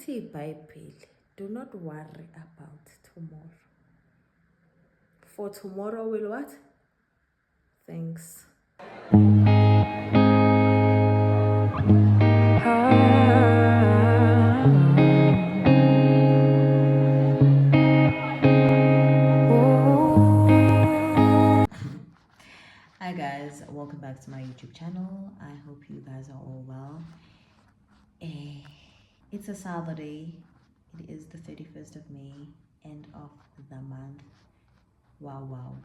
Lithi Bible, do not worry about tomorrow. For tomorrow will what? Thanks. Hi guys, welcome back to my YouTube channel. I hope you guys are all well. It's a Saturday. It is the 31st of May, end of the month. Wow.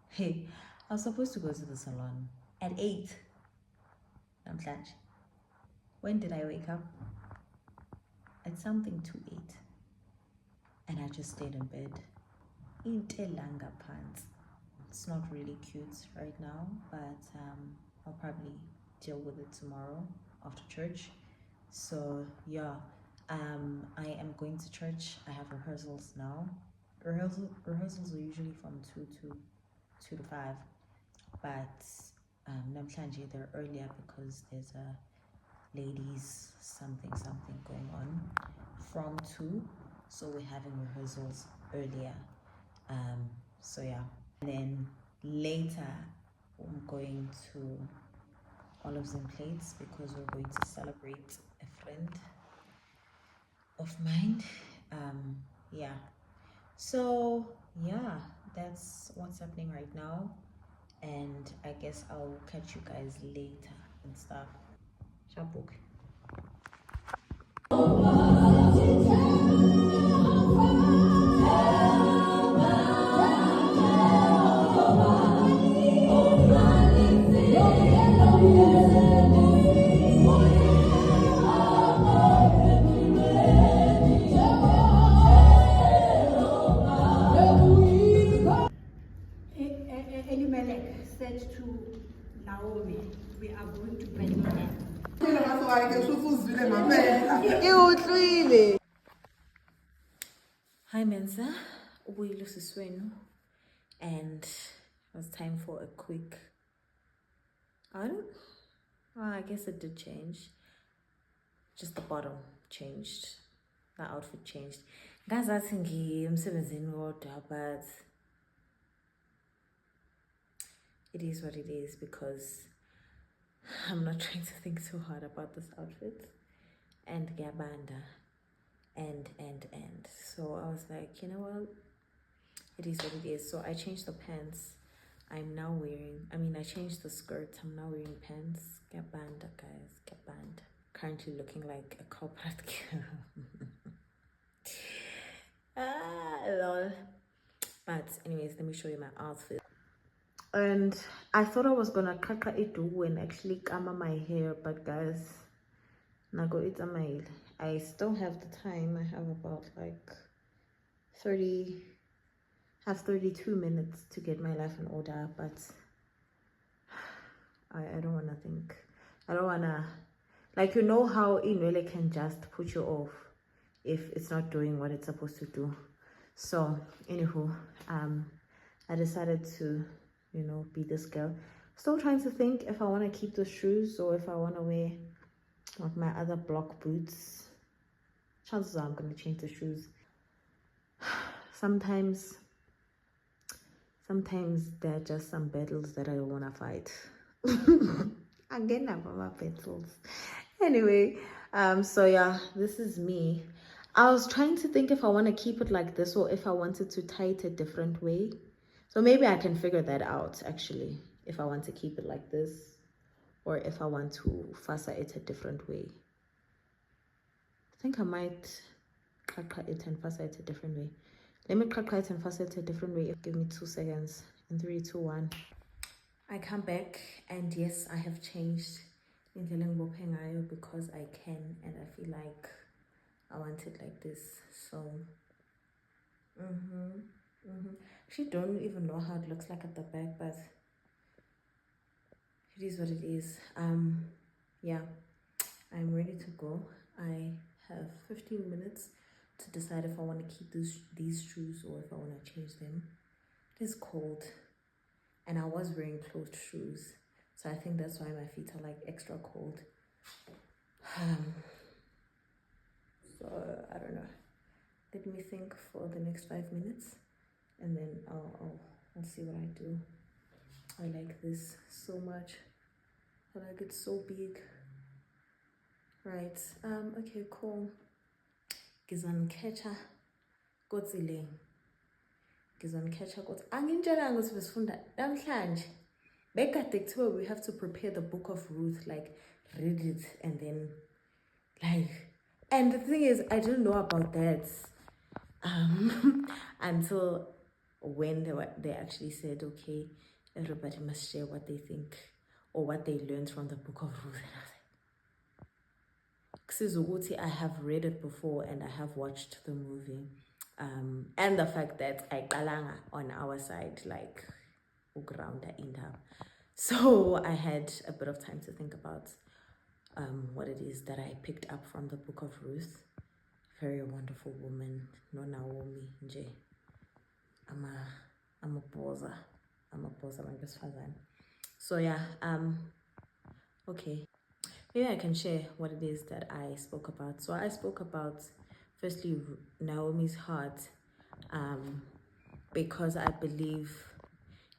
Hey, I was supposed to go to the salon at 8. I'm flash. When did I wake up? At something to 8. And I just stayed in bed. Intelanga pants. It's not really cute right now, but I'll probably deal with it tomorrow after church. So yeah, I am going to church. I have rehearsals now. Rehearsals are usually from 2 to 5, but namhlanje they're earlier because there's a ladies something going on from 2, so we're having rehearsals earlier. So yeah, and then later I'm going to Olives and Plates because we're going to celebrate a friend of mine. Yeah, so yeah, that's what's happening right now, and I guess I'll catch you guys later and stuff. Shabhuke. Elimelech said to Naomi, we are going to bring them. Hi Mensa, ubuyile usiswenu, and it was time for a quick I guess it did change. Just the bottom changed, the outfit changed. Ngazathi ngiyemsebenzini kodwa, but it is what it is because I'm not trying to think too hard about this outfit. And gabanda and so I was like, you know what, it is what it is. So I changed the pants. I changed the skirt. I'm now wearing pants. Gabanda, guys, gabanda. Currently looking like a corporate girl. Lol. But anyways, let me show you my outfit. And I thought I was gonna kaka idu and actually kama my hair, but guys, nago itamail. I still have the time. I have about like 32 minutes to get my life in order, but I don't want to think. I don't want to, like, you know how inwele can just put you off if it's not doing what it's supposed to do. So anywho, I decided to, you know, be this girl. Still trying to think if I want to keep the shoes or if I want to wear like my other block boots. Chances are I'm going to change the shoes. Sometimes there are just some battles that I don't want to fight. Again, I'm my battles. Anyway, so yeah, this is me. I was trying to think if I want to keep it like this or if I wanted to tie it a different way. So maybe I can figure that out actually, if I want to keep it like this or if I want to fasa it a different way. I think I might kaka it and fasa it a different way. Let me kaka it and fasa it a different way. Give me 2 seconds. In 3, 2, 1. I come back and yes, I have changed because I can and I feel like I want it like this. So actually don't even know how it looks like at the back, but it is what it is. Yeah, I'm ready to go. I have 15 minutes to decide if I want to keep these shoes or if I want to change them. It is cold and I was wearing closed shoes, so I think that's why my feet are like extra cold. So I don't know. Let me think for the next 5 minutes, and then I'll see what I do. I like this so much. I like it so big. Right. Okay, cool. Ngizonikhetha kotsile. Ngizonikhetha kothi angintshela ukuthi besifunda namhlanje. Bekade kuthiwa we have to prepare the book of Ruth, like read it and then like, and the thing is I didn't know about that until when they actually said, okay, everybody must share what they think or what they learned from the book of Ruth. And I was like, I have read it before and I have watched the movie, and the fact that I qalanga on our side, like ugranda inda. So I had a bit of time to think about what it is that I picked up from the book of Ruth. Very wonderful woman, no Naomi nje. I'm a boza man. So yeah, okay. Maybe I can share what it is that I spoke about. So I spoke about, firstly, Naomi's heart, because I believe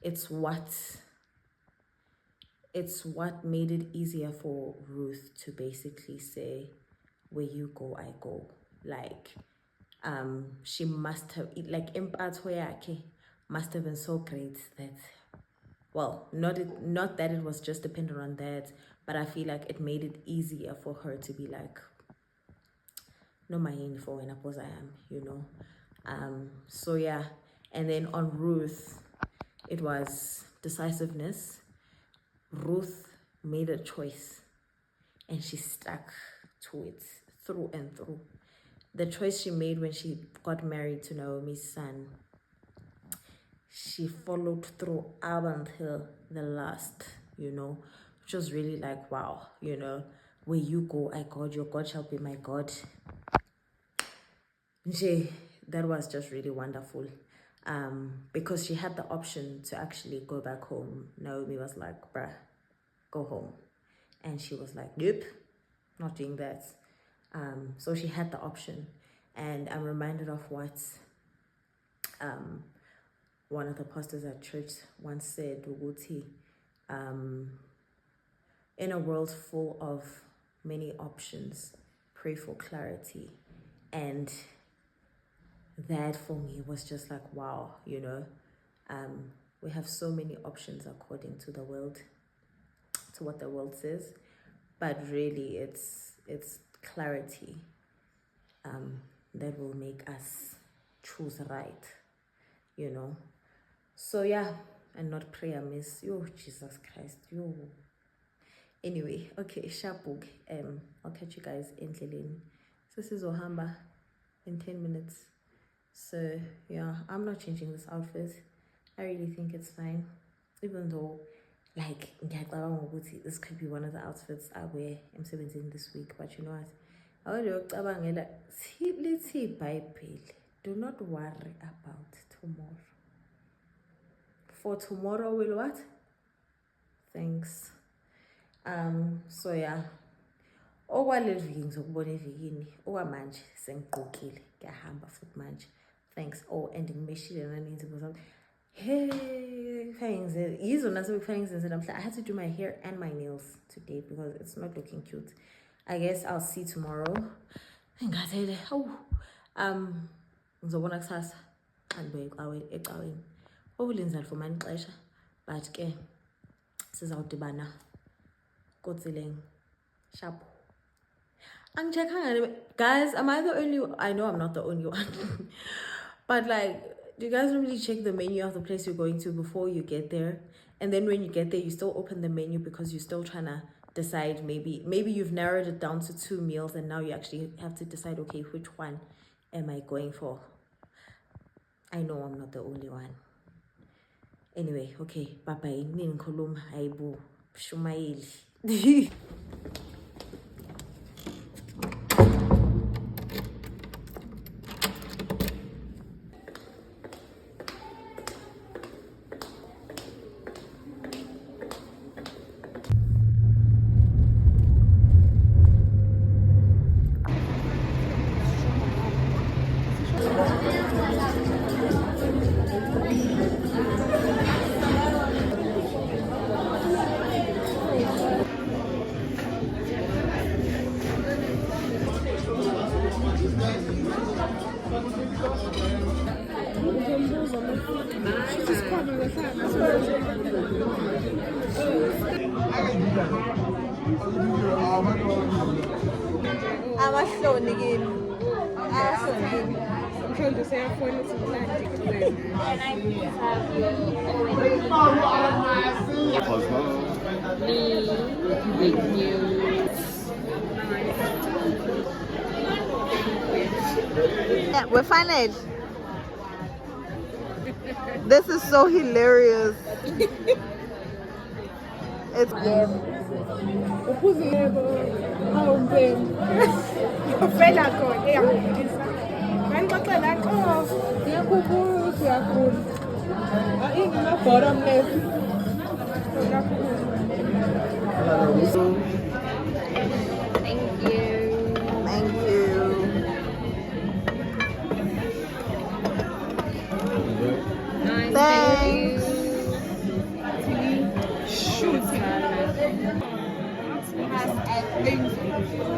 it's what made it easier for Ruth to basically say, where you go, I go. Like, she must have, like, impatho yakhe must have been so great that, well, not that it was just dependent on that, but I feel like it made it easier for her to be like, no mind for when I am, you know. So yeah, and then on Ruth, it was decisiveness. Ruth made a choice and she stuck to it through and through. The choice she made when she got married to Naomi's son, she followed through up until the last, you know, which was really like, wow, you know, where you go, I God, your God shall be my God. That was just really wonderful, because she had the option to actually go back home. Naomi was like, bruh, go home. And she was like, nope, not doing that. So she had the option. And I'm reminded of what one of the pastors at church once said, Uguti, in a world full of many options, pray for clarity. And that for me was just like, wow, you know, we have so many options according to the world, to what the world says, but really it's clarity that will make us choose right, you know. So yeah, and not prayer miss. Yo, Jesus Christ, yo. Anyway, okay, shabhuke. I'll catch you guys in Lilin. This is Ohamba in 10 minutes. So yeah, I'm not changing this outfit. I really think it's fine, even though, like, this could be one of the outfits I wear emsebenzini this week. But you know what? Do not worry about tomorrow. For tomorrow will what? Thanks. So yeah. Okwaleviki ngizokubona evikini. Okwamanje sengigqokile ngiyahamba futhi manje. Thanks. Oh, and ngimeshile naninzi because hey, I had to do my hair and my nails today because it's not looking cute. I guess I'll see tomorrow. Ngizobona kusasa andibe ecaweni. Okulinzani for manje ixesha, but ke sizawudibana kodzileng sharp. Guys, am I the only one? I know I'm not the only one. But like, do you guys really check the menu of the place you're going to before you get there? And then when you get there, you still open the menu because you're still trying to decide, maybe you've narrowed it down to 2 meals and now you actually have to decide, okay, which one am I going for? I know I'm not the only one. Anyway, okay, bye-bye. Ninkolum haibu shumaili. Amahloni kimi. Amahloni kimi. Mhlawumbe useyafona ukuthi mnandi kuwena. Can I please have your Me. Thank you. Yeah, we're finished. This is so hilarious. It's Uphuze yebo. Hawu mfeni. Vela khona eyangifundisa. Nganixoxela qo. Ngiyakhumbula ukuthi uyakhula. Ingama-bottom left. Thank you. thank you. Nice. Thanks. Shoot. Has things.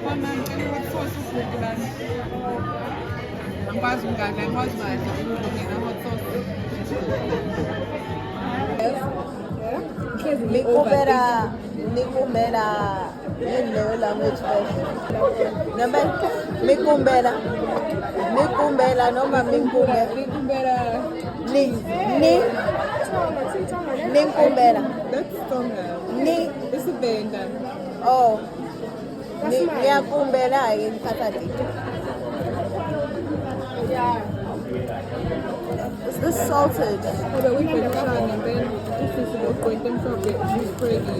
One man can what sauces with that. Angikwazi ukudla, angikwazi ukudla. Ngina hot sauce. Mikumbela in the language version. Number mikumbela noma mikumbela ni mikumbela That's stronger. ni This is benda. oh ngiyakumbela ke ngithatha le. Is this salted? But we can try and then this is about going to be just crazy.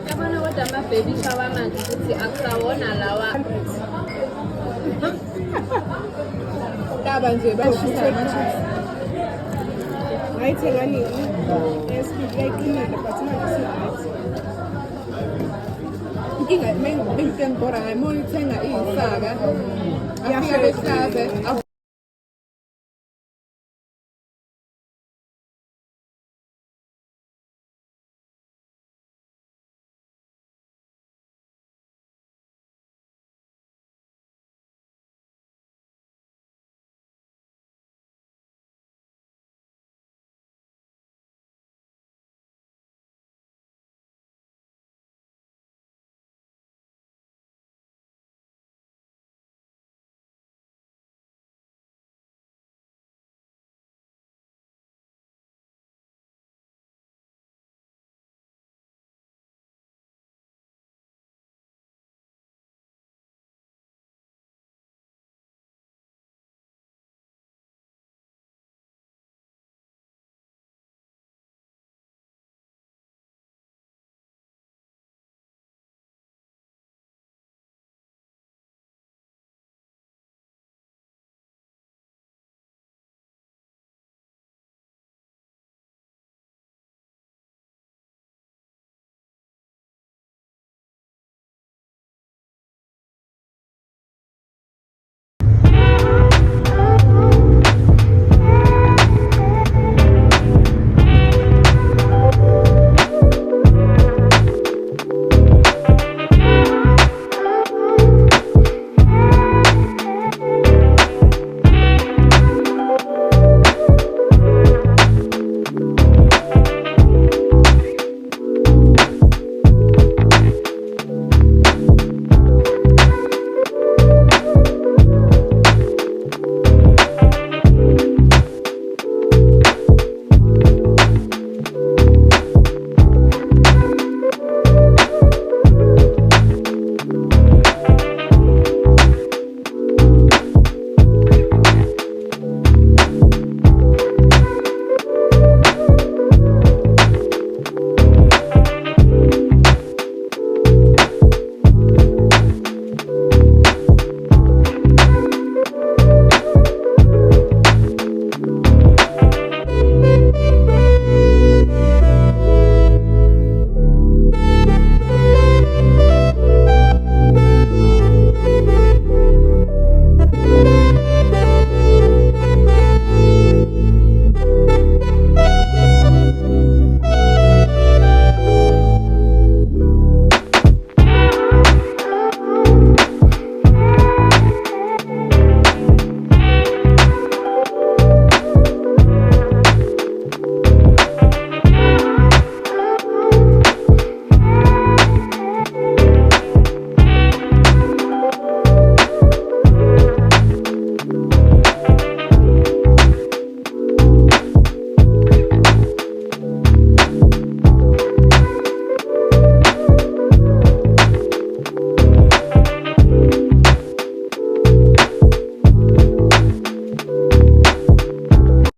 Yabona kodwa ama-baby shower manje ukuthi akusawona lawa. Kaba nje bashisa ama-chips. Ngayithenga nini? Speed yayiqinile but manje si-right. Inkinga bengibhora ngayimona ithenga iyisaka. Afike behlaze.